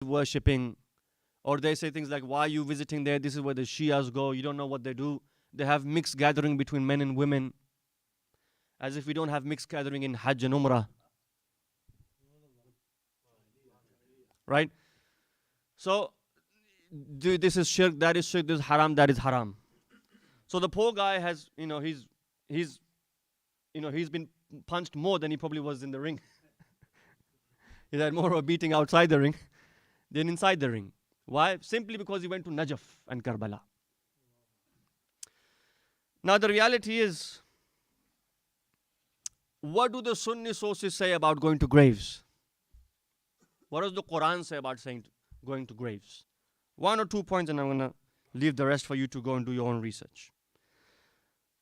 worshipping. Or they say things like, why are you visiting there? This is where the Shias go. You don't know what they do. They have mixed gathering between men and women. As if we don't have mixed gathering in Hajj and Umrah. Right? So, this is shirk, this is haram, that is haram. So the poor guy has, he's been punched more than he probably was in the ring. He had more of a beating outside the ring than inside the ring. Why? Simply because he went to Najaf and Karbala. Now the reality is, what do the Sunni sources say about going to graves? What does the Quran say about going to graves? 1 or 2 points, and I'm going to leave the rest for you to go and do your own research.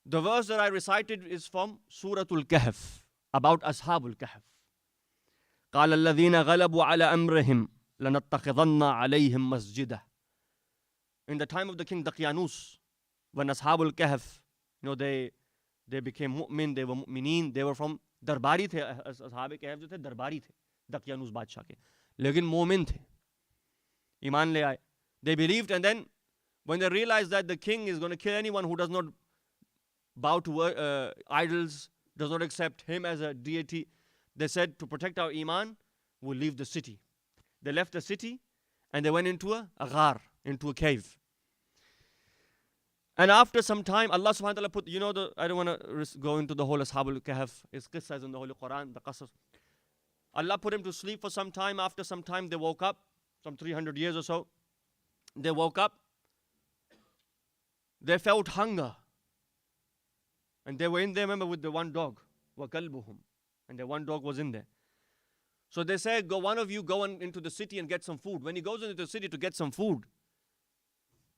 The verse that I recited is from Suratul Kahf, about Ashabul Kahf. قال الذين غلبوا على أمرهم لنتخذن عليهم مسجدا. In the time of the king Daqyanus, when Ashabul Kahf, they became mu'min, they were mu'mineen, they were from Darbari the, Ashab Kahf jo the Darbari the, Daqyanus Badshah ke. Lekin mu'min the. Iman le aaye. They believed, and then when they realized that the king is going to kill anyone who does not bow to idols, does not accept him as a deity, they said, to protect our iman, we'll leave the city. They left the city and they went into a ghar, into a cave. And after some time, Allah subhanahu wa ta'ala put, I don't want to go into the whole Ashabul Kahf, it's qissas in the Holy Quran, the qasas. Allah put him to sleep for some time. After some time, they woke up, some 300 years or so. They woke up. They felt hunger. And they were in there, remember, with the one dog, وَكَلْبُهُمْ. And the one dog was in there. So they said, one of you go into the city and get some food. When he goes into the city to get some food,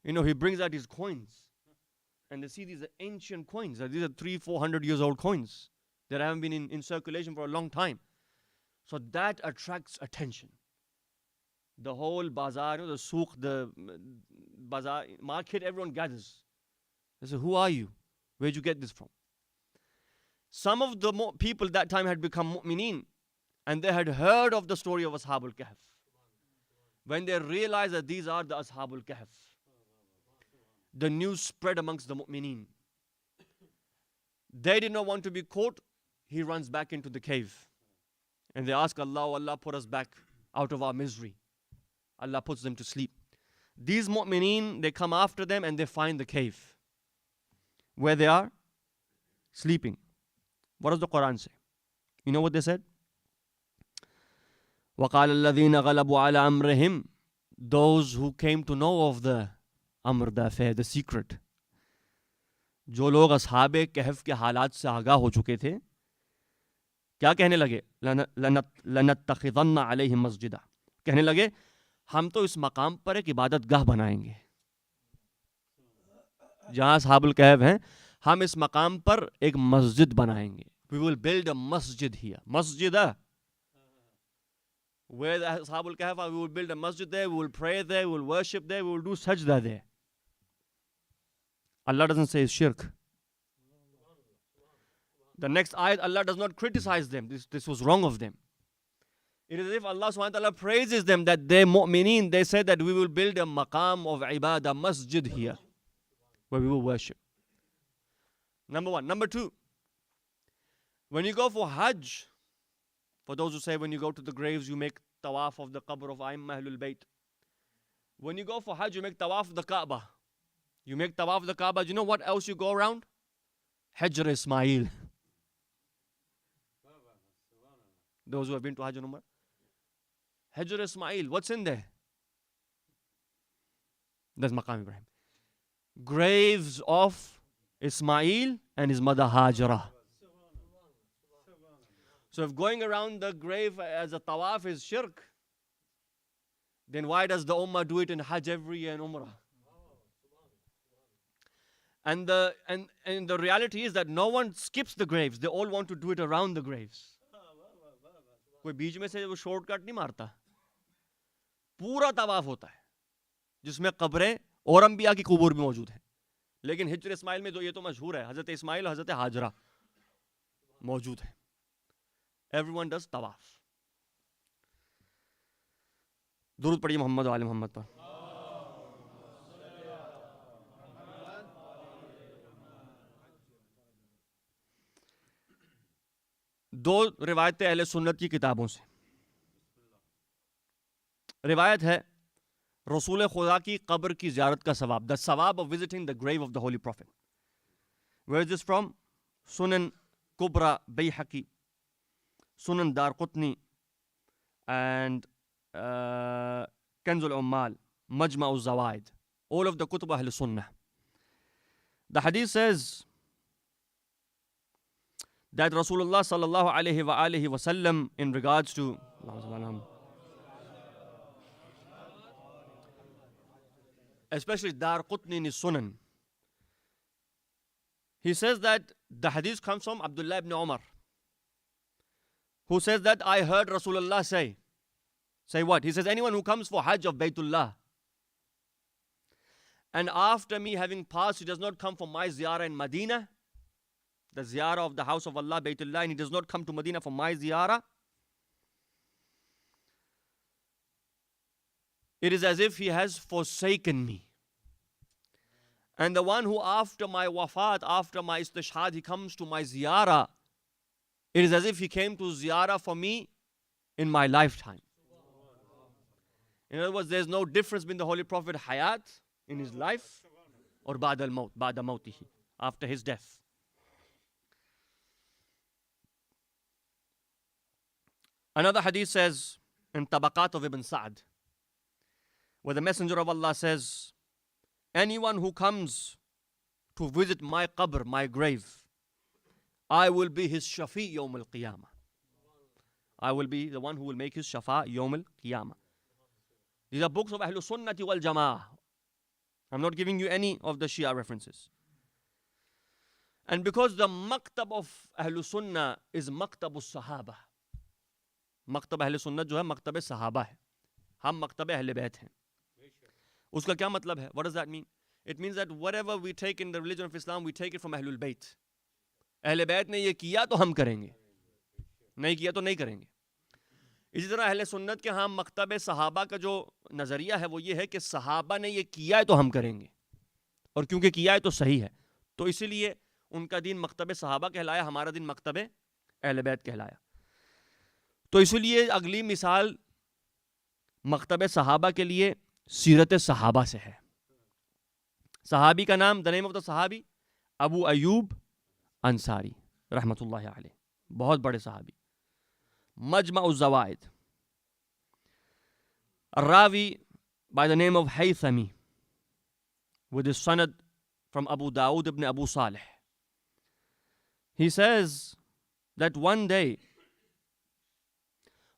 he brings out his coins. And they see these are ancient coins. These are 300-400 years old coins that haven't been in circulation for a long time. So that attracts attention. The whole bazaar, the souk, the bazaar, market, everyone gathers. They say, who are you? Where'd you get this from? Some of the people that time had become mu'mineen, and they had heard of the story of Ashabul Kahf. When they realized that these are the Ashabul Kahf, the news spread amongst the mu'mineen. They did not want to be caught. He runs back into the cave. And they ask Allah, oh Allah, put us back out of our misery. Allah puts them to sleep. These mu'mineen, they come after them and they find the cave where they are sleeping. What does the Quran say? You know what they said? وَقَالَ الَّذِينَ غَلَبُوا عَلَىٰ أَمْرِهِمْ. Those who came to know of the amr, the affair, the secret. जो लोग असहाबे कहफ के हालात से आगाह हो चुके थे, क्या कहने लगे? लनत्तखिज़न्न अलैहिम मस्जिदा. कहने लगे, हम तो इस मकाम पर एक इबादत गाह बनाएंगे. जहाँ असहाबुल कहफ हैं, हम इस मकाम पर एक मस्जिद बनाएंगे. We will build a masjid here. Masjidah. Where the ashabul kahf are, we will build a masjid there, we will pray there, we will worship there, we will do sajda there. Allah doesn't say it's shirk. The next ayat, Allah does not criticize them. This was wrong of them. It is as if Allah subhanahu wa ta'ala praises them that they mu'mineen, they said that we will build a maqam of ibadah, masjid here, where we will worship. Number one. Number two, when you go for Hajj, for those who say when you go to the graves, you make tawaf of the qabr of A'immah Ahlul Bayt. When you go for Hajj, you make tawaf of the Kaaba. You make tawaf of the Kaaba. Do you know what else you go around? Hajr Ismail. Those who have been to Hajj and Umrah. Hajr Ismail. What's in there? That's Maqam Ibrahim. Graves of Ismail and his mother Hajra. So if going around the grave as a tawaf is shirk, then why does the ummah do it in Hajj every year and Umrah? And the reality is that no one skips the graves. They all want to do it around the graves. कोई बीच में से वो shortcut नहीं मारता. पूरा तवाफ होता है जिसमें कब्रें और अंबिया की कब्र भी मौजूद हैं. लेकिन हिज्र इस्माइल में जो ये तो मशहूर है, हजरत इस्माइल और हजरत हाजरा मौजूद है. Everyone does tawaf. दुरूद पढ़िए मोहम्मद व आले मोहम्मद पर. दो रिवायतें अहले सुन्नत की किताबों से. रिवायत है रसूल खुदा की कब्र की ज़ियारत का सवाब, द सवाब of visiting the grave of the holy prophet. Where is this from? सुनन कुबरा बैहकी, सुनन दारकुतनी and Kanzul Ummal, Majma'uz Zawaid, all of the Kutub Ahl Sunnah. The hadith says that Rasulullah sallallahu alayhi wa alihi wasallam, in regards to especially Dar Qutni in his Sunan, he says that the hadith comes from Abdullah ibn Umar, who says that I heard Rasulullah say what? He says, anyone who comes for Hajj of Baytullah and after me having passed, he does not come for my ziyarah in Medina, the ziyarah of the house of Allah, Baytullah, and he does not come to Medina for my ziyarah, it is as if he has forsaken me. And the one who after my wafat, after my istishhad, he comes to my ziyarah, it is as if he came to ziyarah for me in my lifetime. In other words, there is no difference between the Holy Prophet hayat, in his life, or ba'da al-maut, ba'da mautihi, after his death. Another hadith says in Tabaqat of Ibn Sa'd, where the Messenger of Allah says, anyone who comes to visit my qabr, my grave, I will be his shafi yawm al-qiyamah. I will be the one who will make his shafa yawm al-qiyamah. These are books of Ahlul Sunnati wal Jama'ah. I'm not giving you any of the Shia references. And because the maktab of Ahlul Sunnah is maktab al-Sahaba, maktab Ahlul Sunnah jo hai maktab al-Sahaba hai, hum maktab Ahlul Bayt hain. Uska kya matlab hai? What does that mean? It means that whatever we take in the religion of Islam, we take it from Ahlul Bayt. Ahlul Bayt ne ye kiya to hum karenge, nahi kiya to nahi karenge. इसी तरह अहले सुन्नत के हाँ मकतब सहाबा का जो नज़रिया है वो ये है कि सहाबा ने ये किया है तो हम करेंगे, और क्योंकि किया है तो सही है, तो इसीलिए उनका दीन मकतब सहाबा कहलाया, हमारा दीन मकतब अहले बैत कहलाया. तो इसीलिए अगली मिसाल मकतब सहाबा के लिए सीरत सहाबा से है. सहाबी का नाम, द नेम ऑफ द सहाबी, अबू अयूब अंसारी रहमतुल्लाहि अलैह, बहुत बड़े सहाबी. Majma'uz Zawaid. A Ravi by the name of Haythami, with his sanad from Abu Dawood ibn Abu Salih. He says that one day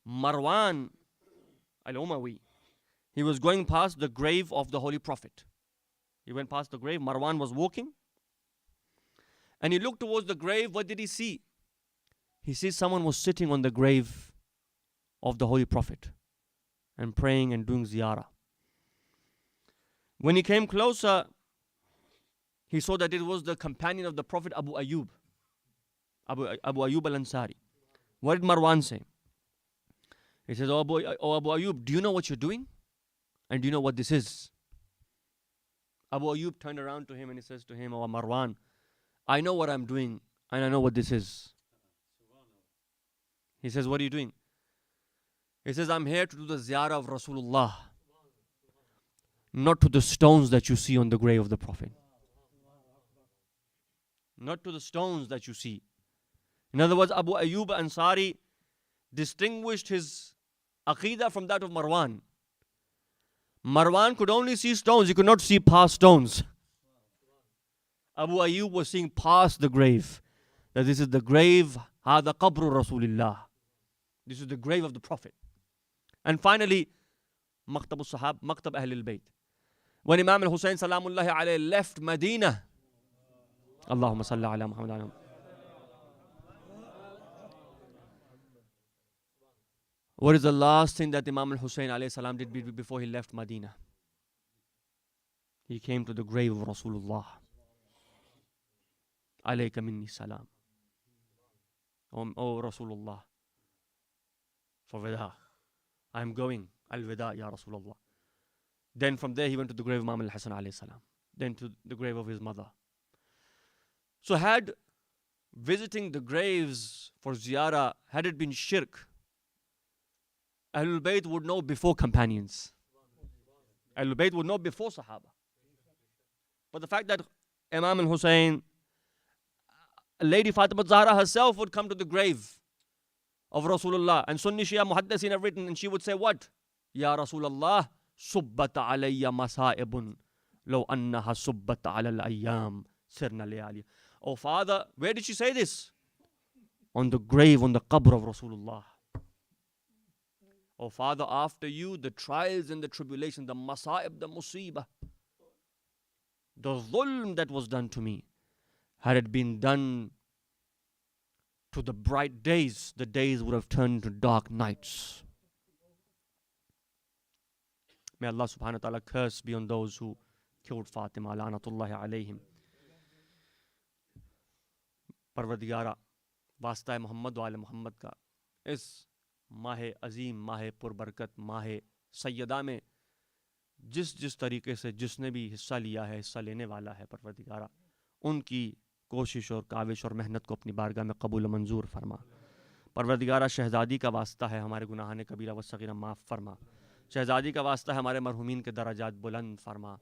Marwan al-Umawi, he was going past the grave of the Holy Prophet. He went past the grave, Marwan was walking, and he looked towards the grave. What did he see? He sees someone was sitting on the grave of the Holy Prophet and praying and doing ziyarah. When he came closer, he saw that it was the companion of the Prophet Abu Ayyub, Abu Ayyub al-Ansari. What did Marwan say? He says, oh Abu Ayyub, do you know what you're doing? And do you know what this is? Abu Ayyub turned around to him and he says to him, oh Marwan, I know what I'm doing and I know what this is. He says, what are you doing? He says, I'm here to do the ziyarah of Rasulullah, not to the stones that you see on the grave of the Prophet. Not to the stones that you see. In other words, Abu Ayyub Ansari distinguished his aqeedah from that of Marwan. Marwan could only see stones, he could not see past stones. Abu Ayyub was seeing past the grave, that this is the grave, hada qabru Rasulillah. This is the grave of the Prophet. And finally, Maktab al-Sahab, Maktab Ahlul Bayt. When Imam al-Hussein Salamullahi alayhi left Medina, Allahumma salli ala Muhammad. What is the last thing that Imam al-Hussein alayhi salam did before he left Medina? He came to the grave of Rasulullah. Alayka minni salam. O Rasulullah, for Veda, I'm going. Al-Wida, Ya Rasulullah. Then from there he went to the grave of Imam al-Hasan alayhi salam. Then to the grave of his mother. So had visiting the graves for ziyarah, had it been shirk, Ahlul Bayt would know before companions. Ahlul Bayt would know before Sahaba. But the fact that Imam al-Hussein, Lady Fatima Zahra herself would come to the grave of Rasulullah, and Sunni Shia Muhaddisin have written, and she would say what? Ya Rasulullah, subbat alayya masa'ibun, law annaha subbat ala al-ayyam, sirna layali. Oh Father, where did she say this? On the grave, on the qabr of Rasulullah. Oh Father, after you, the trials and the tribulations, the masa'ib, the musibah, the dhulm that was done to me, had it been done to the bright days, the days would have turned into dark nights. May Allah subhanahu wa ta'ala curse be on those who killed Fatima, la'natullahi alayhim. Parvardigara, वास्ता मोहम्मद वाले मोहम्मद का इस माह अजीम, माह पुरबरकत, माह सैयदा में जिस जिस तरीके से जिसने भी हिस्सा लिया है, हिस्सा लेने वाला है, परवरदिगारा उनकी कोशिश और काविश और मेहनत को अपनी बारगाह में कबूल मंजूर फरमा। परवरदिगारा शहज़ादी का वास्ता है, हमारे गुनाहान कबीरा व सगीरा माफ़ फरमा। शहज़ादी का वास्ता है, हमारे मरहुमीन के दराजात बुलंद फरमा।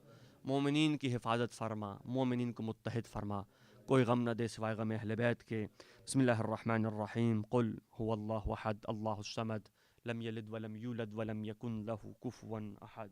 मोमिनीन की हिफाजत फरमा, मोमिनीन को मुत्तहिद फरमा। कोई गम न दे सिवाय गम अहले बैत के। बिस्मिल्लाहिर्रहमानिर्रहीम। कुल हुवल्लाहु अहद, अल्लाहुस समद, लम यलिद वलम यूलद वलम यकुन लहू कुफुवन अहद।